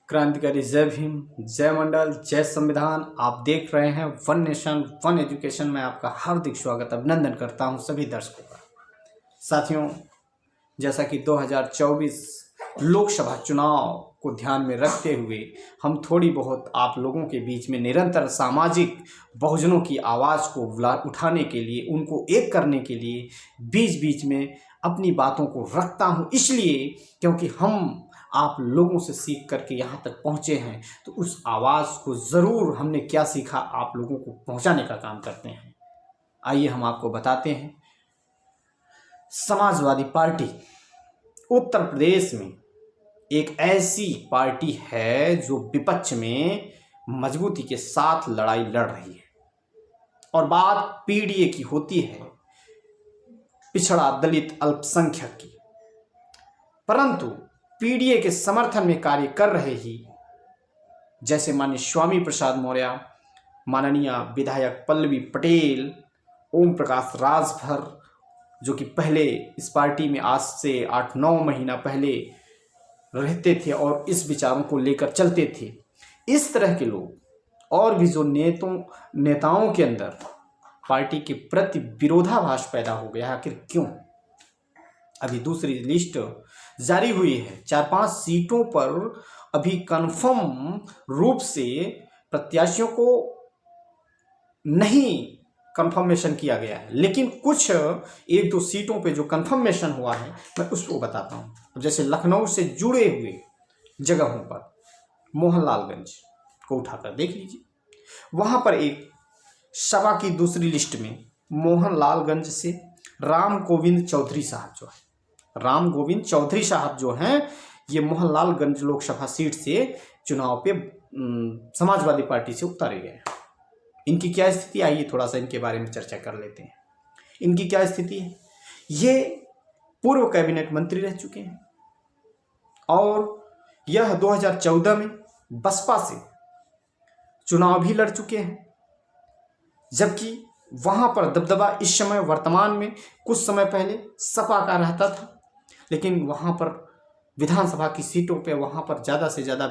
क्रांतिकारी जय भीम, जय मंडल, जय संविधान। आप देख रहे हैं वन नेशन वन एजुकेशन में आपका हार्दिक स्वागत अभिनंदन करता हूं सभी दर्शकों का। साथियों, जैसा कि 2024 लोकसभा चुनाव को ध्यान में रखते हुए हम थोड़ी बहुत आप लोगों के बीच में निरंतर सामाजिक बहुजनों की आवाज़ को उठाने के लिए, उनको एक करने के लिए बीच बीच में अपनी बातों को रखता हूं, इसलिए क्योंकि हम आप लोगों से सीख करके यहाँ तक पहुँचे हैं, तो उस आवाज़ को ज़रूर हमने क्या सीखा आप लोगों को पहुँचाने का काम करते हैं। आइए हम आपको बताते हैं। समाजवादी पार्टी उत्तर प्रदेश में एक ऐसी पार्टी है जो विपक्ष में मजबूती के साथ लड़ाई लड़ रही है, और बात पीडीए की होती है, पिछड़ा दलित अल्पसंख्यक की। परंतु पीडीए के समर्थन में कार्य कर रहे ही जैसे माननीय स्वामी प्रसाद मौर्य, माननीय विधायक पल्लवी पटेल, ओम प्रकाश राजभर, जो कि पहले इस पार्टी में आज से 8-9 महीना पहले रहते थे और इस विचारों को लेकर चलते थे, इस तरह के लोग और भी जो नेताओं के अंदर पार्टी के प्रति विरोधाभास पैदा हो गया। आखिर क्यों? अभी दूसरी लिस्ट जारी हुई है। 4-5 सीटों पर अभी कन्फर्म रूप से प्रत्याशियों को नहीं कंफर्मेशन किया गया है, लेकिन कुछ 1-2 सीटों पे जो कंफर्मेशन हुआ है मैं उसको बताता हूँ। जैसे लखनऊ से जुड़े हुए जगहों पर मोहनलालगंज को उठाकर देख लीजिए, वहाँ पर एक सभा की दूसरी लिस्ट में मोहनलालगंज से राम गोविंद चौधरी साहब जो हैं, ये मोहनलालगंज लोकसभा सीट से चुनाव पे समाजवादी पार्टी से उतारे गए हैं। इनकी क्या स्थिति, आइए थोड़ा सा इनके बारे में चर्चा कर लेते हैं। इनकी क्या स्थिति है? ये पूर्व कैबिनेट मंत्री रह चुके हैं और यह 2014 में बसपा से चुनाव भी लड़ चुके हैं, जबकि वहां पर दबदबा इस समय वर्तमान में कुछ समय पहले सपा का रहता था, लेकिन वहां पर विधानसभा की सीटों पे वहां पर ज़्यादा से ज़्यादा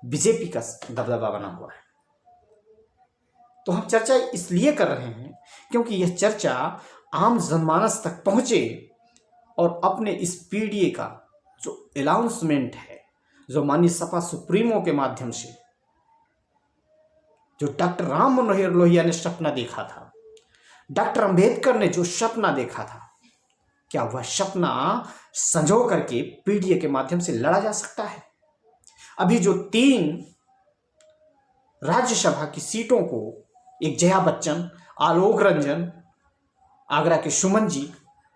बीजेपी का दबदबा बना हुआ है। तो हम चर्चा इसलिए कर रहे हैं क्योंकि यह चर्चा आम जनमानस तक पहुंचे और अपने इस पीडीए का जो अनाउंसमेंट है, जो माननीय सपा सुप्रीमो के माध्यम से जो डॉक्टर राम मनोहर लोहिया ने सपना देखा था, डॉक्टर अंबेडकर ने जो सपना देखा था, क्या वह सपना संजो करके पीडीए के माध्यम से लड़ा जा सकता है? अभी जो 3 राज्यसभा की सीटों को एक जया बच्चन, आलोक रंजन, आगरा के सुमन जी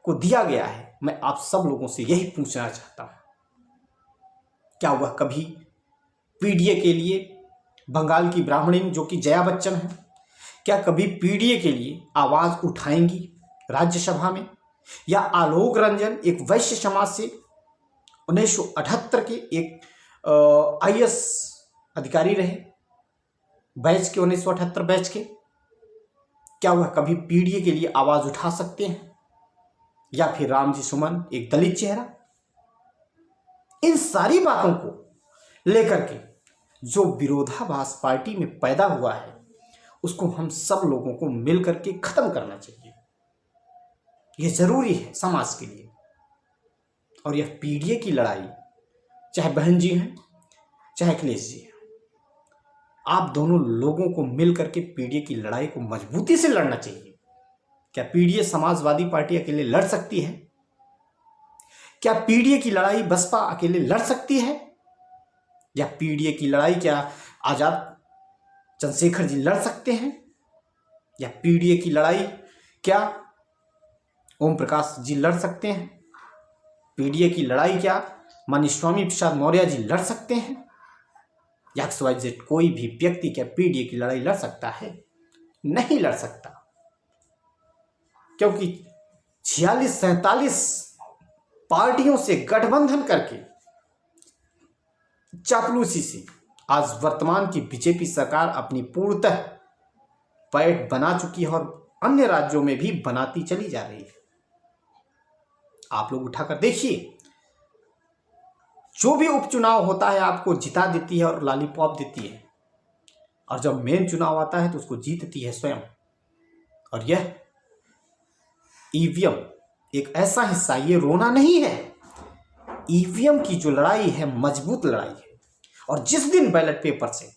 को दिया गया है, मैं आप सब लोगों से यही पूछना चाहता हूं, क्या वह कभी पीडीए के लिए, बंगाल की ब्राह्मणिन जो कि जया बच्चन है, क्या कभी पीडीए के लिए आवाज उठाएंगी राज्यसभा में? या आलोक रंजन एक वैश्य समाज से 1978 के एक आईएएस अधिकारी रहे, बैच के 1978 बैच के, क्या वह कभी पीडीए के लिए आवाज उठा सकते हैं? या फिर रामजी सुमन एक दलित चेहरा? इन सारी बातों को लेकर के जो विरोधाभास पार्टी में पैदा हुआ है, उसको हम सब लोगों को मिलकर के खत्म करना चाहिए। यह जरूरी है समाज के लिए। और यह पीडीए की लड़ाई, चाहे बहन जी हैं चाहे अखिलेश जी हैं, आप दोनों लोगों को मिलकर के पीडीए की लड़ाई को मजबूती से लड़ना चाहिए। क्या पीडीए समाजवादी पार्टी अकेले लड़ सकती है? क्या पीडीए की लड़ाई बसपा अकेले लड़ सकती है? या पीडीए की लड़ाई क्या आजाद चंद्रशेखर जी लड़ सकते हैं? या पीडीए की लड़ाई क्या ओम प्रकाश जी लड़ सकते हैं? पीडीए की लड़ाई क्या माननीय स्वामी प्रसाद मौर्य जी लड़ सकते हैं? या XYZ कोई भी व्यक्ति क्या पीडीए की लड़ाई लड़ सकता है? नहीं लड़ सकता, क्योंकि 46-47 पार्टियों से गठबंधन करके चापलूसी से आज वर्तमान की बीजेपी सरकार अपनी पूर्णतः पैठ बना चुकी है और अन्य राज्यों में भी बनाती चली जा रही है। आप लोग उठाकर देखिए, जो भी उपचुनाव होता है आपको जिता देती है और लॉलीपॉप देती है, और जब मेन चुनाव आता है तो उसको जीतती है स्वयं। और यह ईवीएम एक ऐसा हिस्सा, ये रोना नहीं है। ईवीएम की जो लड़ाई है मजबूत लड़ाई है, और जिस दिन बैलेट पेपर से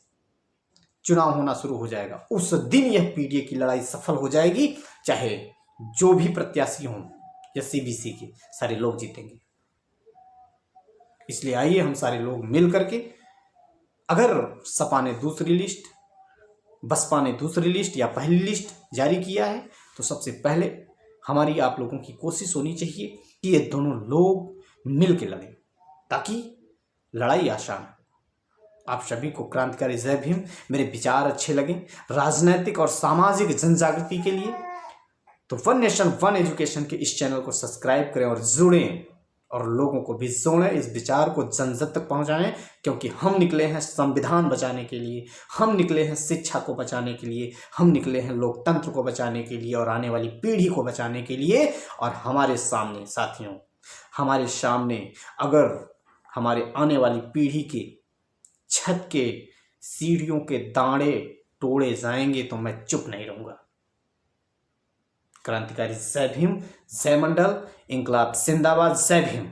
चुनाव होना शुरू हो जाएगा उस दिन यह पीडीए की लड़ाई सफल हो जाएगी, चाहे जो भी प्रत्याशी हों या सीबीसी के सारे लोग जीतेंगे। इसलिए आइए हम सारे लोग मिल करके, अगर सपा ने दूसरी लिस्ट, बसपा ने दूसरी लिस्ट या पहली लिस्ट जारी किया है, तो सबसे पहले हमारी आप लोगों की कोशिश होनी चाहिए कि ये दोनों लोग मिल के लड़ें, ताकि लड़ाई आसान हो। आप सभी को क्रांतिकारी जय भीम। मेरे विचार अच्छे लगे राजनैतिक और सामाजिक जनजागृति के लिए तो वन नेशन वन एजुकेशन के इस चैनल को सब्सक्राइब करें और जुड़ें, और लोगों को भी जोड़ें, इस विचार को जन जन तक पहुंचाएं, क्योंकि हम निकले हैं संविधान बचाने के लिए, हम निकले हैं शिक्षा को बचाने के लिए, हम निकले हैं लोकतंत्र को बचाने के लिए और आने वाली पीढ़ी को बचाने के लिए। और हमारे सामने साथियों, हमारे सामने अगर हमारे आने वाली पीढ़ी के छत के सीढ़ियों के दांड़े तोड़े जाएंगे तो मैं चुप नहीं रहूंगा। क्रांतिकारी जय भीम, जय मंडल, इंकलाब जिंदाबाद, जय भीम।